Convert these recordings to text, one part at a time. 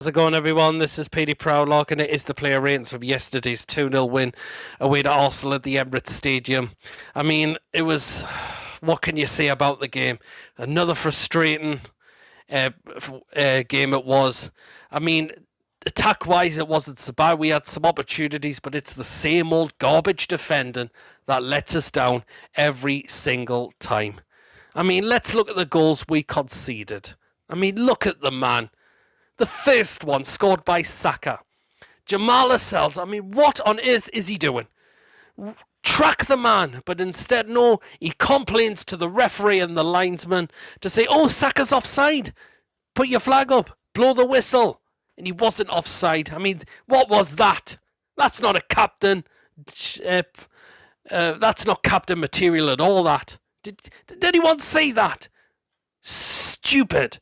How's it going, everyone? This is Petey Proudlock, and it is the player ratings from yesterday's 2-0 win away to Arsenal at the Emirates Stadium. I mean, it was... What can you say about the game? Another frustrating game it was. I mean, attack-wise, it wasn't so bad. We had some opportunities, but it's the same old garbage defending that lets us down every single time. I mean, let's look at the goals we conceded. I mean, look at the man. The first one scored by Saka. Jamal Lascelles, I mean, what on earth is he doing? Track the man, but instead, no, he complains to the referee and the linesman to say, oh, Saka's offside. Put your flag up, blow the whistle. And he wasn't offside. I mean, what was that? That's not a captain. That's not captain material at all, that. Did anyone see that? Stupid.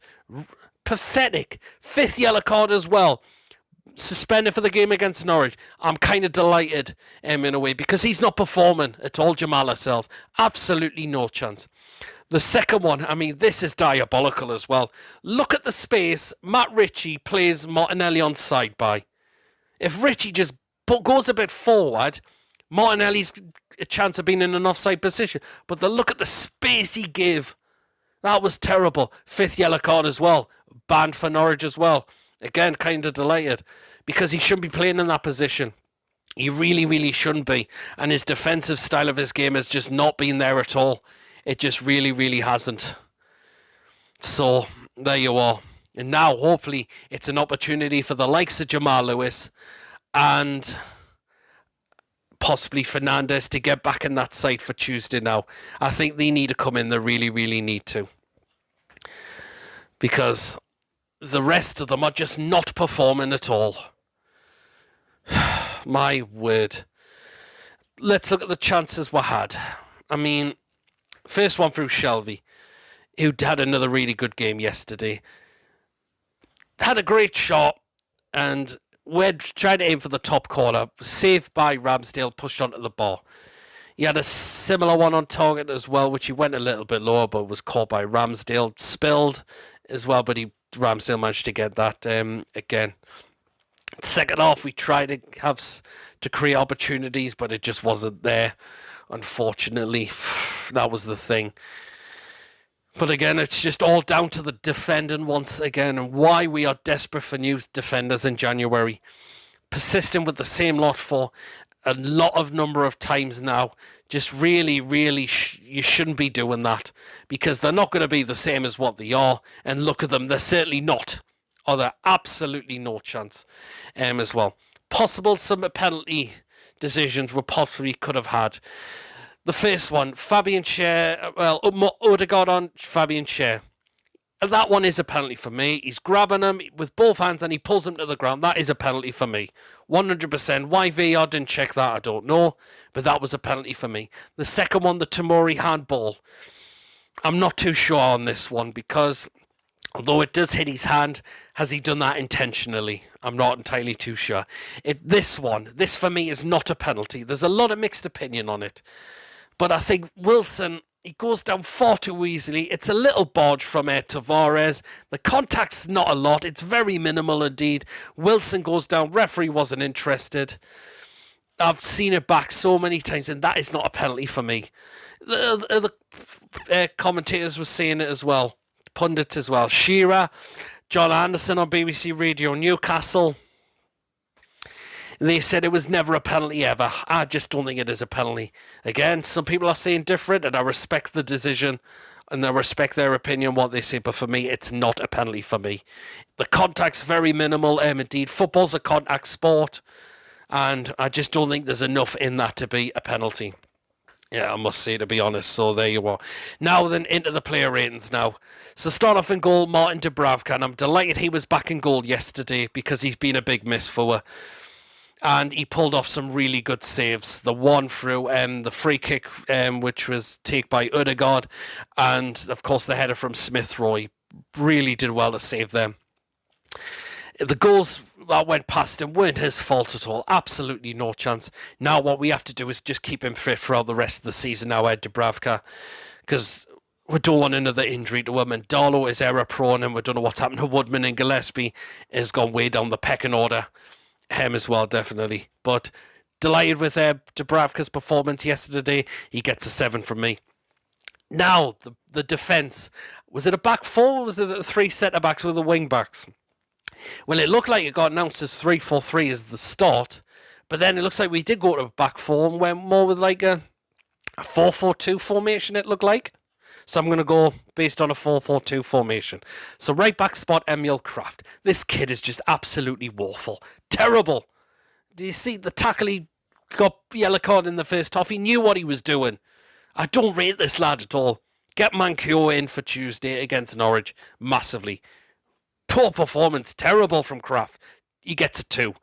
Pathetic. Fifth yellow card as well. Suspended for the game against Norwich. I'm kind of delighted in a way because he's not performing at all, Jamal Lascelles. Absolutely no chance. The second one, I mean, this is diabolical as well. Look at the space. Matt Ritchie plays Martinelli on side by. If Ritchie just goes a bit forward, Martinelli's a chance of being in an offside position. But look at the space he gave. That was terrible. Fifth yellow card as well. Banned for Norwich as well. Again, kind of delighted because he shouldn't be playing in that position. He really, really shouldn't be. And his defensive style of his game has just not been there at all. It just really, really hasn't. So, there you are. And now, hopefully, it's an opportunity for the likes of Jamal Lewis and possibly Fernandes to get back in that side for Tuesday now. I think they need to come in. They really, really need to. Because the rest of them are just not performing at all. My word. Let's look at the chances we had. I mean, first one through Shelby, who had another really good game yesterday. Had a great shot, and we're trying to aim for the top corner. Saved by Ramsdale, pushed onto the bar. He had a similar one on target as well, which he went a little bit lower, but was caught by Ramsdale. Spilled as well, but Ramsdale managed to get that again. Second half, we tried to create opportunities, but it just wasn't there. Unfortunately, that was the thing. But again, it's just all down to the defending once again, and why we are desperate for new defenders in January. Persisting with the same lot for a lot of number of times now. Just really, really, you shouldn't be doing that because they're not going to be the same as what they are. And look at them, they're certainly not. Or they're absolutely no chance as well. Possible some penalty decisions we possibly could have had. The first one, Fabian Schär, Odegaard on Fabian Schär. And that one is a penalty for me. He's grabbing him with both hands and he pulls him to the ground. That is a penalty for me. 100%. Why VAR didn't check that, I don't know. But that was a penalty for me. The second one, the Tomori handball. I'm not too sure on this one because although it does hit his hand, has he done that intentionally? I'm not entirely too sure. This for me is not a penalty. There's a lot of mixed opinion on it. But I think Wilson, he goes down far too easily. It's a little bodge from Tavares. The contact's not a lot. It's very minimal indeed. Wilson goes down. Referee wasn't interested. I've seen it back so many times, and that is not a penalty for me. The commentators were saying it as well. Pundits as well. Shearer, John Anderson on BBC Radio Newcastle. They said it was never a penalty ever. I just don't think it is a penalty. Again, some people are saying different, and I respect the decision, and I respect their opinion, what they say, but for me, it's not a penalty for me. The contact's very minimal, indeed. Football's a contact sport, and I just don't think there's enough in that to be a penalty. Yeah, I must say, to be honest. So there you are. Now then, into the player ratings now. So start off in goal, Martin Dubravka, and I'm delighted he was back in goal yesterday because he's been a big miss for her. And he pulled off some really good saves. The one through the free kick, which was taken by Odegaard, and of course the header from Smith Rowe. Really did well to save them. The goals that went past him weren't his fault at all. Absolutely no chance. Now what we have to do is just keep him fit throughout the rest of the season now, Ed Dubravka. Because we don't want another injury to him. And Darlow is error prone, and we don't know what's happened to Woodman, and Gillespie has gone way down the pecking order. Him as well, definitely. But delighted with Dubravka's performance yesterday. He gets a 7 from me. Now, the defence. Was it a back four, or was it 3 centre-backs with the wing-backs? Well, it looked like it got announced as 3-4-3 as the start, but then it looks like we did go to a back four and went more with like a 4-4-2 formation, it looked like. So I'm going to go based on a 4-4-2 formation. So right back spot, Emil Kraft. This kid is just absolutely woeful. Terrible. Do you see the tackle he got yellow card in the first half? He knew what he was doing. I don't rate this lad at all. Get Manquillo in for Tuesday against Norwich massively. Poor performance. Terrible from Kraft. He gets a 2.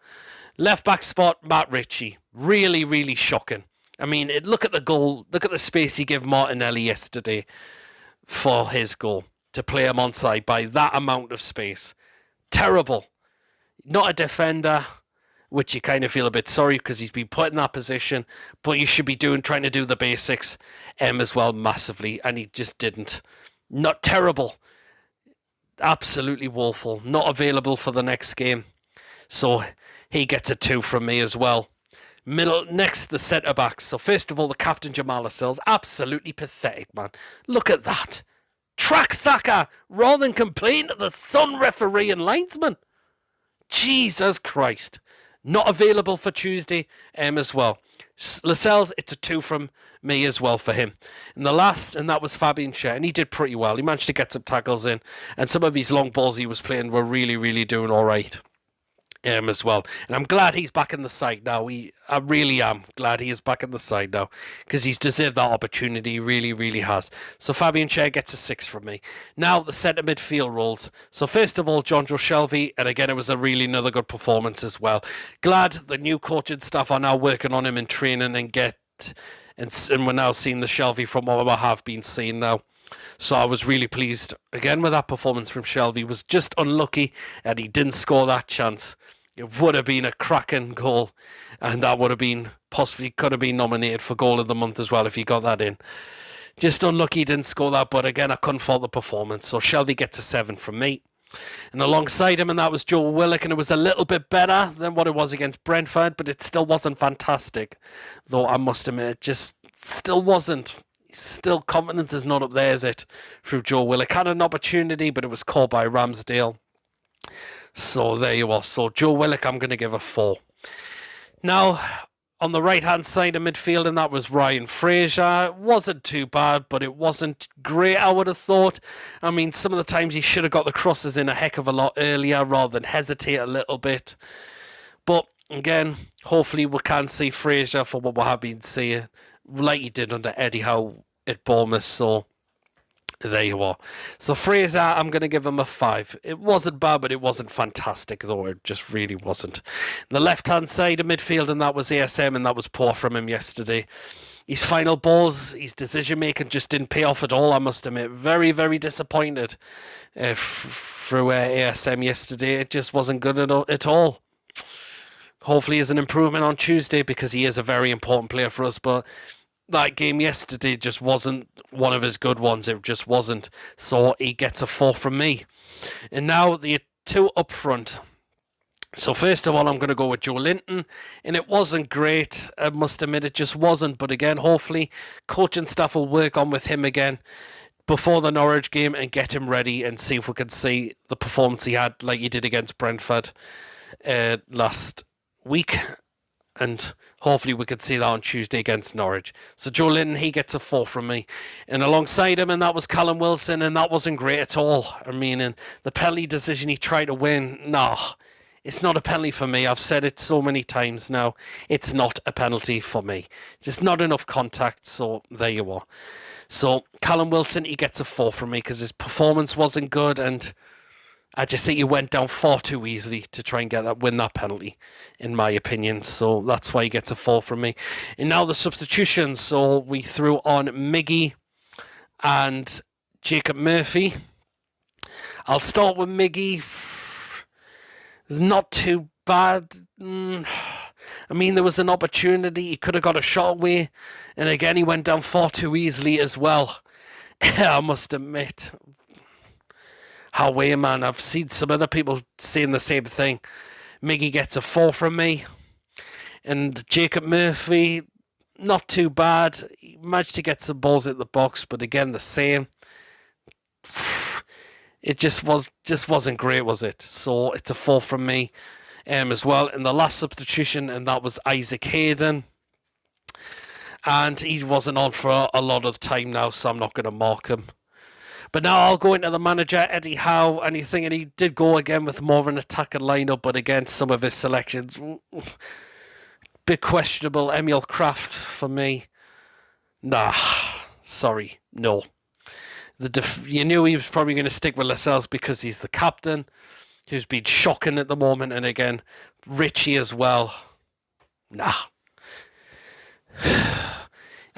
Left back spot, Matt Ritchie. Really, really shocking. I mean, look at the goal. Look at the space he gave Martinelli yesterday for his goal. To play him onside by that amount of space. Terrible. Not a defender, which you kind of feel a bit sorry because he's been put in that position. But you should be trying to do the basics as well massively. And he just didn't. Not terrible. Absolutely woeful. Not available for the next game. So he gets a 2 from me as well. Next, the centre-backs. So first of all, the captain, Jamal Lascelles. Absolutely pathetic, man. Look at that. Track Saka rather than complain to the Sun referee and linesman. Jesus Christ. Not available for Tuesday as well. Lascelles, it's a 2 from me as well for him. And the last, and that was Fabian Schär, and he did pretty well. He managed to get some tackles in, and some of his long balls he was playing were really, really doing all right as well. And I'm glad he's back in the side now. I really am glad he is back in the side now, because he's deserved that opportunity. He really, really has. So Fabian Schär gets a 6 from me. Now the centre midfield roles. So first of all, Jonjo Shelvey, and again, it was another good performance as well. Glad the new coaching staff are now working on him in training and we're now seeing the Shelvey from what we have been seeing now. So I was really pleased again with that performance from Shelvey. Was just unlucky and he didn't score that chance. It would have been a cracking goal, and that would have been possibly could have been nominated for goal of the month as well if he got that in. Just unlucky he didn't score that, but again, I couldn't fault the performance. So Shelvey gets a 7 from me. And alongside him, and that was Joe Willock, and it was a little bit better than what it was against Brentford, but it still wasn't fantastic. Though I must admit, it just still wasn't. Still, confidence is not up there, is it? Through Joe Willock. Had an opportunity, but it was caught by Ramsdale. So there you are. So Joe Willock, I'm going to give a 4. Now, on the right-hand side of midfield, and that was Ryan Fraser. It wasn't too bad, but it wasn't great, I would have thought. I mean, some of the times he should have got the crosses in a heck of a lot earlier rather than hesitate a little bit. But again, hopefully we can see Fraser for what we have been seeing, like he did under Eddie Howe at Bournemouth. So there you are. So Fraser, I'm going to give him a 5. It wasn't bad, but it wasn't fantastic, though. It just really wasn't. The left-hand side of midfield, and that was ASM, and that was poor from him yesterday. His final balls, his decision-making just didn't pay off at all, I must admit. Very, very disappointed through ASM yesterday. It just wasn't good at all. Hopefully is an improvement on Tuesday, because he is a very important player for us, but that game yesterday just wasn't one of his good ones. It just wasn't. So he gets a 4 from me. And now the 2 up front. So first of all, I'm going to go with Joe Linton. And it wasn't great. I must admit, it just wasn't. But again, hopefully, coaching staff will work on with him again before the Norwich game and get him ready and see if we can see the performance he had like he did against Brentford last week. And hopefully we could see that on Tuesday against Norwich. So Joe Linton, he gets a 4 from me. And alongside him, and that was Callum Wilson, and that wasn't great at all. I mean, and the penalty decision he tried to win, no, it's not a penalty for me. I've said it so many times now. It's not a penalty for me. Just not enough contact, so there you are. So Callum Wilson, he gets a 4 from me because his performance wasn't good, and I just think he went down far too easily to try and win that penalty, in my opinion. So that's why he gets a 4 from me. And now the substitutions. So we threw on Miggy and Jacob Murphy. I'll start with Miggy. It's not too bad. I mean, there was an opportunity. He could have got a shot away. And again, he went down far too easily as well. I must admit, away, man. I've seen some other people saying the same thing. Miggy gets a 4 from me. And Jacob Murphy, not too bad. He managed to get some balls at the box, but again, the same. It just wasn't great, was it? So it's a 4 from me as well. And the last substitution, and that was Isaac Hayden. And he wasn't on for a lot of time now, so I'm not going to mark him. But now I'll go into the manager, Eddie Howe, and he's thinking he did go again with more of an attacking lineup, but again, some of his selections, bit questionable. Emil Kraft for me. Nah, sorry, no. You knew he was probably going to stick with Lascelles because he's the captain, who's been shocking at the moment, and again, Richie as well. Nah.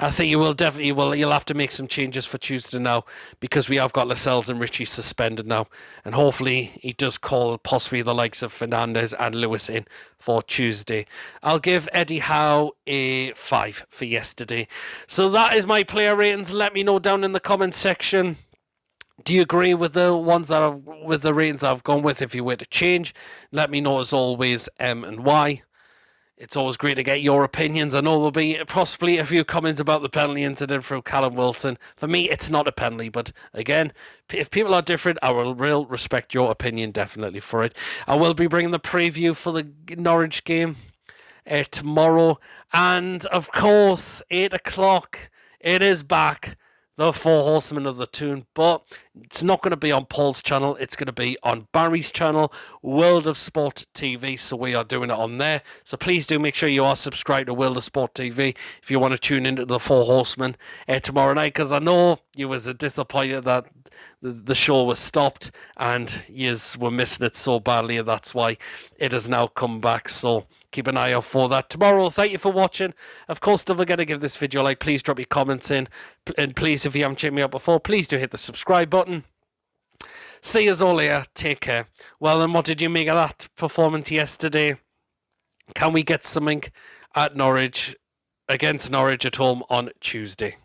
I think you'll have to make some changes for Tuesday now, because we have got Lascelles and Richie suspended now, and hopefully he does call possibly the likes of Fernandez and Lewis in for Tuesday. I'll give Eddie Howe a 5 for yesterday. So that is my player ratings. Let me know down in the comment section. Do you agree with the ones that with the ratings I've gone with? If you were to change, let me know as always, M and Y. It's always great to get your opinions. I know there'll be possibly a few comments about the penalty incident from Callum Wilson. For me, it's not a penalty, but again, if people are different, I will respect your opinion definitely for it. I will be bringing the preview for the Norwich game tomorrow. And of course, 8 o'clock, it is back. The Four Horsemen of the Toon, but it's not going to be on Paul's channel. It's going to be on Barry's channel, World of Sport TV. So we are doing it on there. So please do make sure you are subscribed to World of Sport TV if you want to tune into the Four Horsemen tomorrow night. Because I know you was disappointed that the show was stopped and you were missing it so badly, and that's why it has now come back. So keep an eye out for that tomorrow. Thank you for watching. Of course, don't forget to give this video a like. Please drop your comments in, and please, if you haven't checked me out before, please do hit the subscribe button. See you all later. Take care. Well, then, what did you make of that performance yesterday? Can we get something at Norwich, against Norwich at home on Tuesday?